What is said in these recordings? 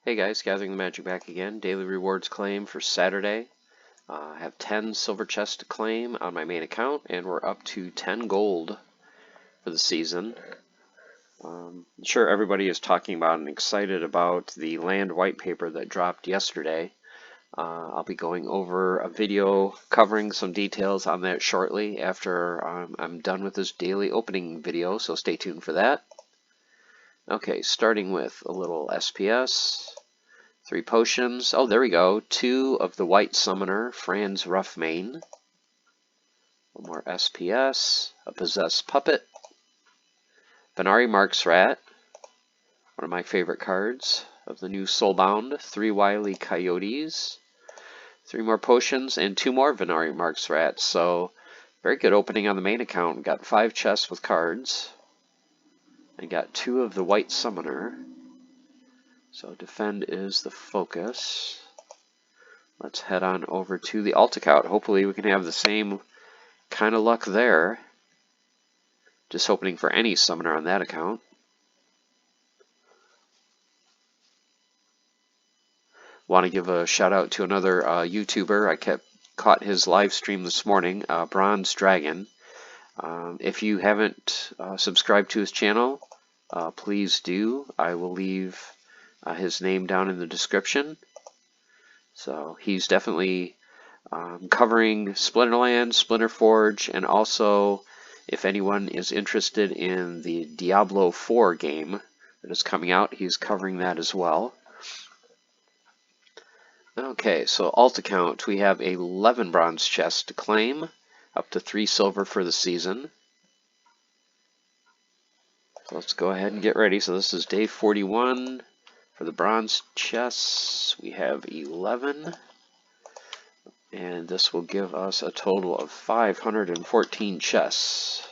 Hey guys, Gathering the Magic back again. Daily Rewards claim for Saturday. I have 10 silver chests to claim on my main account, and we're up to 10 gold for the season. I'm sure everybody is talking about and excited about the land white paper that dropped yesterday. I'll be going over a video covering some details on that shortly after I'm done with this daily opening video, so stay tuned for that. Okay, starting with a little SPS. 3 potions. Oh, there we go. 2 of the White Summoner, Fran's Roughmane. 1 more SPS. A Possessed Puppet. Benari Marks Rat. One of my favorite cards of the new Soulbound. 3 Wily Coyotes. 3 more potions and 2 more Benari Marks Rats. So, very good opening on the main account. Got 5 chests with cards. And got 2 of the White Summoner. So defend is the focus. Let's head on over to the alt account. Hopefully we can have the same kind of luck there. Just opening for any summoner on that account. Want to give a shout out to another YouTuber. I caught his live stream this morning, Bronze Dragon. If you haven't subscribed to his channel, please do. I will leave his name down in the description. So he's definitely covering Splinterlands, Splinterforge, and also if anyone is interested in the Diablo 4 game that is coming out, he's covering that as well. Okay, so alt account, we have 11 bronze chests to claim, up to 3 silver for the season. So let's go ahead and get ready. So this is day 41. For the bronze chests, we have 11. And this will give us a total of 514 chests.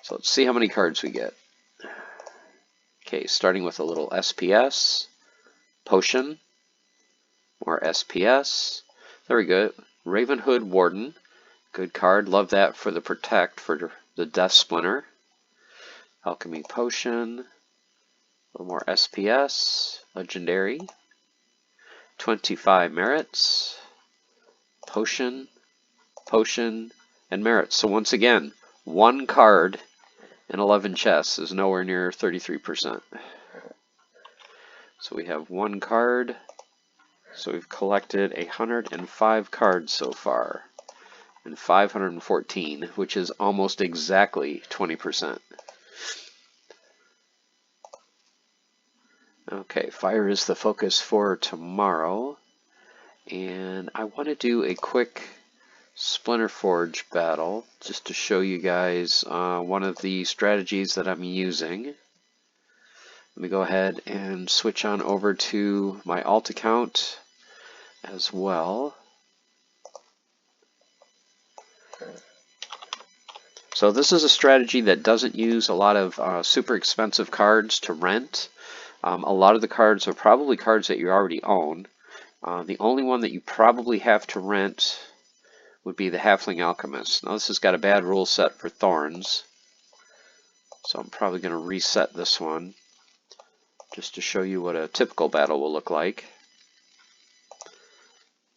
So let's see how many cards we get. Okay, starting with a little SPS. Potion. More SPS. There we go. Ravenhood Warden. Good card. Love that for the Protect for the Death Splinter. Alchemy Potion. A little more SPS. Legendary. 25 merits. Potion, potion, and merits. So once again, 1 card and 11 chests is nowhere near 33%. So we have 1 card. So we've collected 105 cards so far. And 514, which is almost exactly 20%. Okay, fire is the focus for tomorrow. And I want to do a quick Splinterforge battle just to show you guys one of the strategies that I'm using. Let me go ahead and switch on over to my alt account as well. So this is a strategy that doesn't use a lot of super expensive cards to rent. A lot of the cards are probably cards that you already own. The only one that you probably have to rent would be the Halfling Alchemist. Now this has got a bad rule set for Thorns, so I'm probably going to reset this one just to show you what a typical battle will look like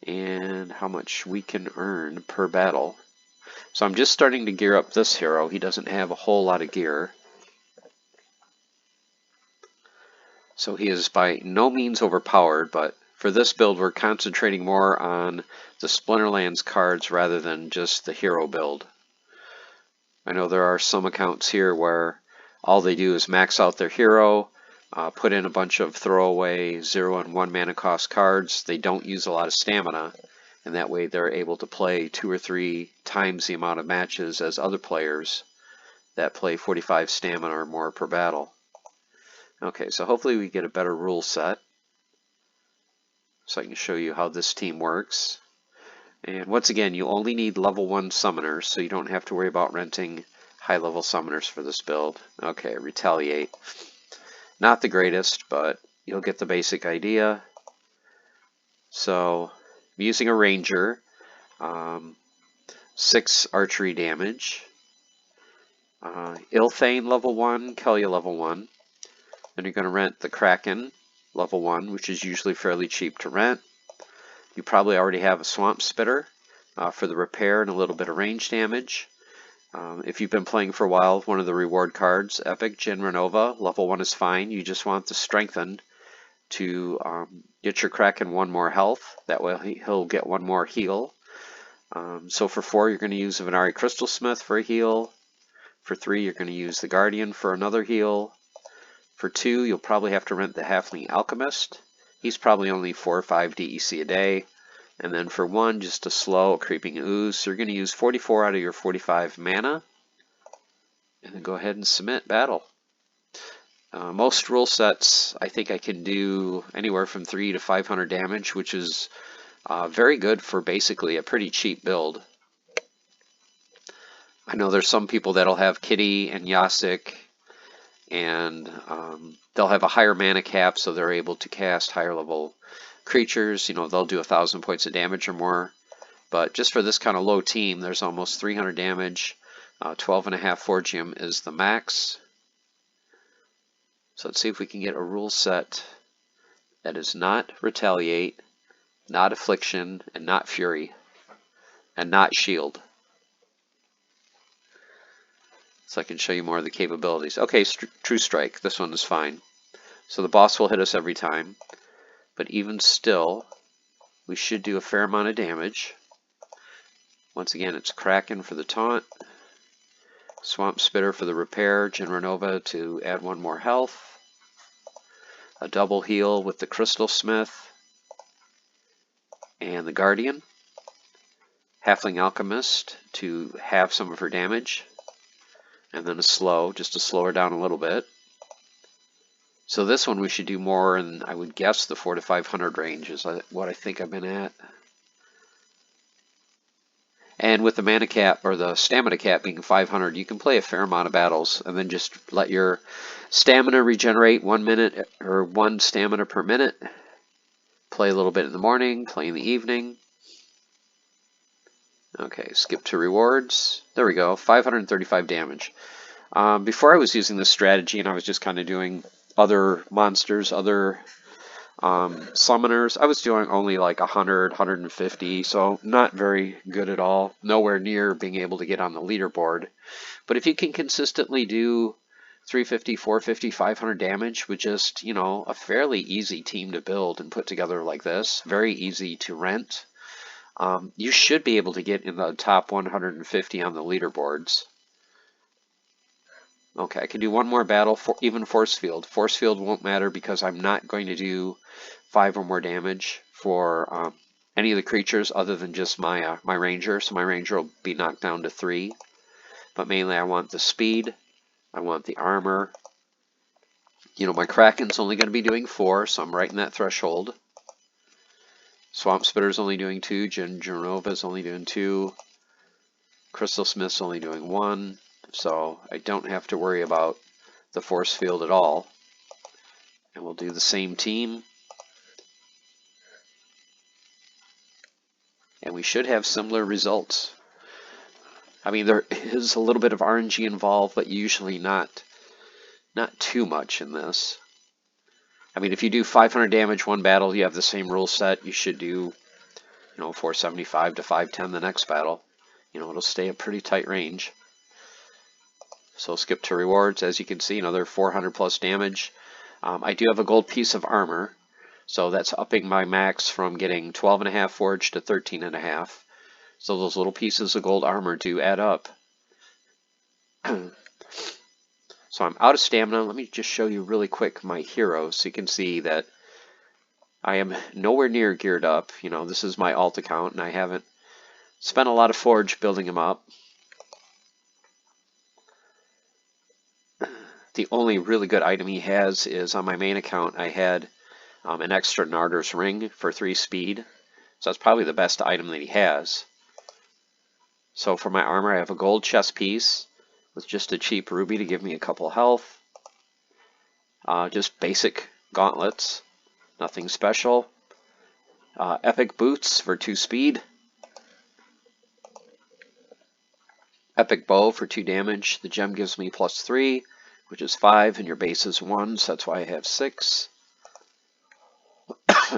and how much we can earn per battle. So I'm just starting to gear up this hero. He doesn't have a whole lot of gear. So he is by no means overpowered, but for this build we're concentrating more on the Splinterlands cards rather than just the hero build. I know there are some accounts here where all they do is max out their hero, put in a bunch of throwaway 0 and 1 mana cost cards. They don't use a lot of stamina, and that way they're able to play 2 or 3 times the amount of matches as other players that play 45 stamina or more per battle. Okay, so hopefully we get a better rule set so I can show you how this team works. And once again, you only need level 1 summoners, so you don't have to worry about renting high level summoners for this build. Okay, Retaliate. Not the greatest, but you'll get the basic idea. So I'm using a Ranger, 6 archery damage. Ilthane level 1, Kelia level 1. Then you're going to rent the Kraken level 1, which is usually fairly cheap to rent. You probably already have a Swamp Spitter for the repair and a little bit of range damage. If you've been playing for a while, one of the reward cards, Epic Jin Renova, level 1 is fine. You just want the Strengthen to get your Kraken 1 more health. That way he'll get 1 more heal. So for 4, you're going to use a Venari Crystal Smith for a heal. For 3, you're going to use the Guardian for another heal. For 2, you'll probably have to rent the Halfling Alchemist. He's probably only 4 or 5 DEC a day. And then for 1, just a slow Creeping Ooze. So you're going to use 44 out of your 45 mana. And then go ahead and submit battle. Most rule sets, I think I can do anywhere from 300 to 500 damage, which is very good for basically a pretty cheap build. I know there's some people that'll have Kitty and Yasik, and they'll have a higher mana cap, so they're able to cast higher level creatures. You know, they'll do 1,000 points of damage or more. But just for this kind of low team, there's almost 300 damage. 12.5 Forgium is the max. So let's see if we can get a rule set that is not Retaliate, not Affliction, and not Fury, and not Shield. So I can show you more of the capabilities. Okay, True Strike. This one is fine. So the boss will hit us every time. But even still, we should do a fair amount of damage. Once again, it's Kraken for the taunt. Swamp Spitter for the repair. Jin Renova to add 1 more health. A double heal with the Crystal Smith. And the Guardian. Halfling Alchemist to halve some of her damage. And then a slow, just to slow her down a little bit. So this one we should do more in, I would guess, the 400 to 500 range is what I think I've been at. And with the mana cap, or the stamina cap being 500, you can play a fair amount of battles, and then just let your stamina regenerate 1 minute, or 1 stamina per minute. Play a little bit in the morning, play in the evening. Okay, skip to rewards. There we go, 535 damage. Before I was using this strategy and I was just kind of doing other monsters, other summoners, I was doing only like 100, 150, so not very good at all. Nowhere near being able to get on the leaderboard. But if you can consistently do 350, 450, 500 damage with just, you know, a fairly easy team to build and put together like this, very easy to rent, you should be able to get in the top 150 on the leaderboards. Okay, I can do 1 more battle, for even Force Field. Force Field won't matter because I'm not going to do 5 or more damage for any of the creatures other than just my my Ranger. So my Ranger will be knocked down to 3. But mainly I want the speed, I want the armor. You know, my Kraken's only going to be doing 4, so I'm right in that threshold. Swamp Spitter's only doing 2, Jin Renova's only doing 2, Crystal Smith's only doing 1, so I don't have to worry about the force field at all. And we'll do the same team. And we should have similar results. I mean, there is a little bit of RNG involved, but usually not too much in this. I mean, if you do 500 damage 1 battle, you have the same rule set. You should do, you know, 475 to 510 the next battle. You know, it'll stay a pretty tight range. So skip to rewards. As you can see, another 400 plus damage. I do have a gold piece of armor, so that's upping my max from getting 12.5 forge to 13.5. So those little pieces of gold armor do add up. So I'm out of stamina. Let me just show you really quick my heroes so you can see that I am nowhere near geared up. You know, this is my alt account and I haven't spent a lot of forge building him up. The only really good item he has is on my main account I had an extra Narder's Ring for 3 speed. So that's probably the best item that he has. So for my armor I have a gold chest piece with just a cheap ruby to give me a couple health. Just basic gauntlets, nothing special. Epic boots for 2 speed. Epic bow for 2 damage. The gem gives me +3, which is 5, and your base is 1, so that's why I have 6.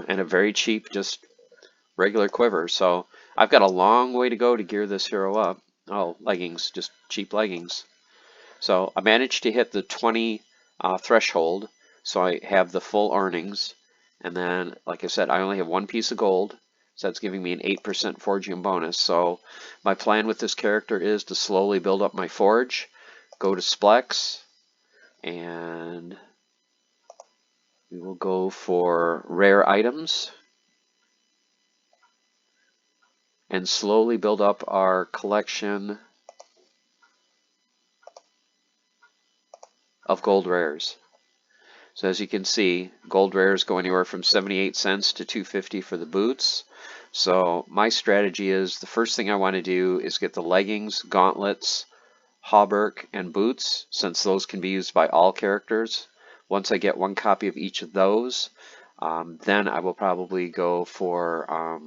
and a very cheap, just regular quiver. So I've got a long way to go to gear this hero up. Oh, leggings, just cheap leggings. So I managed to hit the 20 threshold, so I have the full earnings. And then, like I said, I only have one piece of gold, so that's giving me an 8% forging bonus. So my plan with this character is to slowly build up my forge, go to Splex, and we will go for rare items, and slowly build up our collection of gold rares. So as you can see, gold rares go anywhere from 78 cents to 250 for the boots. So my strategy is the first thing I want to do is get the leggings, gauntlets, hauberk, and boots, since those can be used by all characters. Once I get one copy of each of those, then I will probably go for,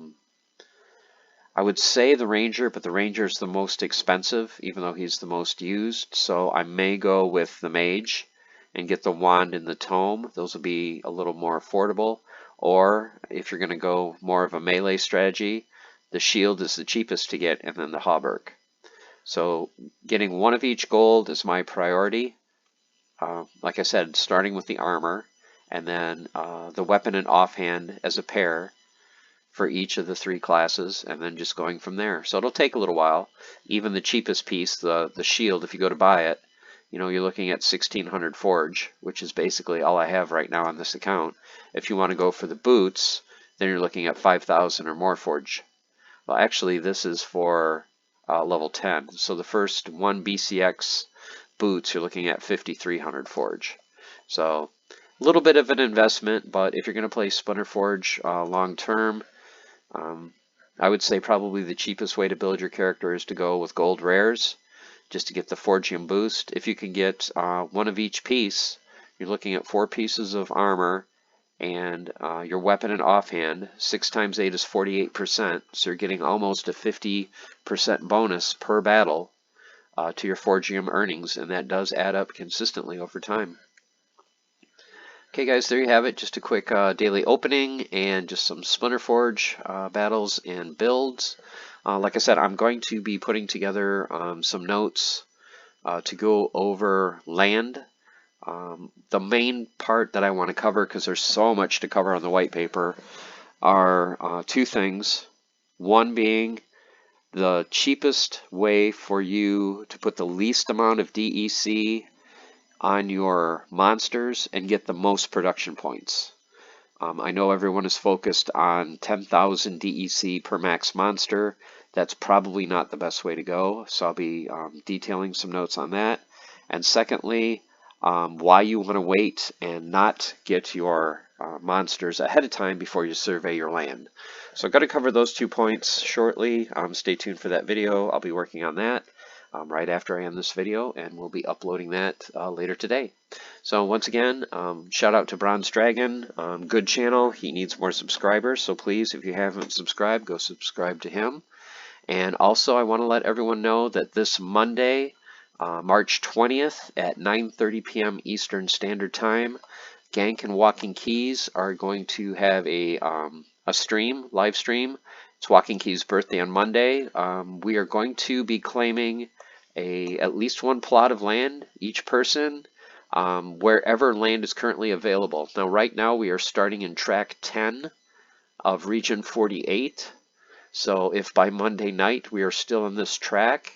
I would say the Ranger, but the Ranger is the most expensive, even though he's the most used. So I may go with the Mage and get the wand and the tome. Those will be a little more affordable. Or if you're going to go more of a melee strategy, the shield is the cheapest to get, and then the hauberk. So getting one of each gold is my priority. Like I said, starting with the armor, and then the weapon and offhand as a pair for each of the three classes, and then just going from there. So it'll take a little while. Even the cheapest piece, the shield, if you go to buy it, you know, you're looking at 1600 forge, which is basically all I have right now on this account. If you want to go for the boots, then you're looking at 5,000 or more forge. Well, actually, this is for level 10. So the first one BCX boots, you're looking at 5,300 forge. So a little bit of an investment, but if you're going to play Splinterforge long term, I would say probably the cheapest way to build your character is to go with gold rares, just to get the Forgium boost. If you can get one of each piece, you're looking at 4 pieces of armor and your weapon and offhand. 6 times 8 is 48%, so you're getting almost a 50% bonus per battle to your Forgium earnings, and that does add up consistently over time. Okay guys, there you have it. Just a quick daily opening and just some Splinterforge battles and builds. Like I said, I'm going to be putting together some notes to go over land. The main part that I want to cover, because there's so much to cover on the white paper, are 2 things. One being the cheapest way for you to put the least amount of DEC on your monsters and get the most production points. I know everyone is focused on 10,000 DEC per max monster. That's probably not the best way to go, so I'll be detailing some notes on that. And secondly, why you want to wait and not get your monsters ahead of time before you survey your land. So I'm going to cover those 2 points shortly. Stay tuned for that video. I'll be working on that right after I end this video, and we'll be uploading that later today. So once again, shout out to Bronze Dragon. Good channel. He needs more subscribers, so please, if you haven't subscribed, go subscribe to him. And also, I want to let everyone know that this Monday, March 20th at 9:30 p.m. Eastern Standard Time, Gank and WalkingKeys are going to have a live stream. It's WalkingKeys' birthday on Monday. We are going to be claiming at least 1 plot of land, each person, wherever land is currently available. Now, right now, we are starting in track 10 of region 48. So if by Monday night we are still in this track,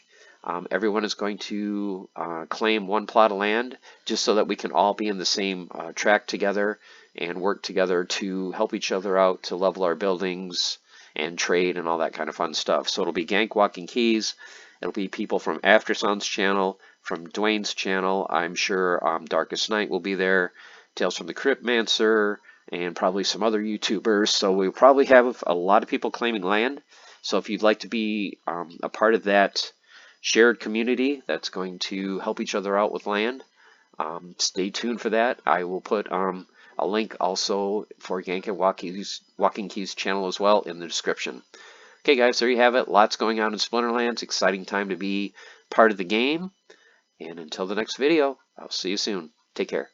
everyone is going to claim 1 plot of land, just so that we can all be in the same track together and work together to help each other out to level our buildings and trade and all that kind of fun stuff. So it'll be Gank, WalkingKeys. It'll be people from Aftersound's channel, from Dwayne's channel. I'm sure Darkestnyte will be there, Tales from the Cryptmancer, and probably some other YouTubers. So we'll probably have a lot of people claiming land. So if you'd like to be a part of that shared community that's going to help each other out with land, stay tuned for that. I will put a link also for Gank and WalkingKeys channel as well in the description. Okay guys, there you have it. Lots going on in Splinterlands. Exciting time to be part of the game. And until the next video, I'll see you soon. Take care.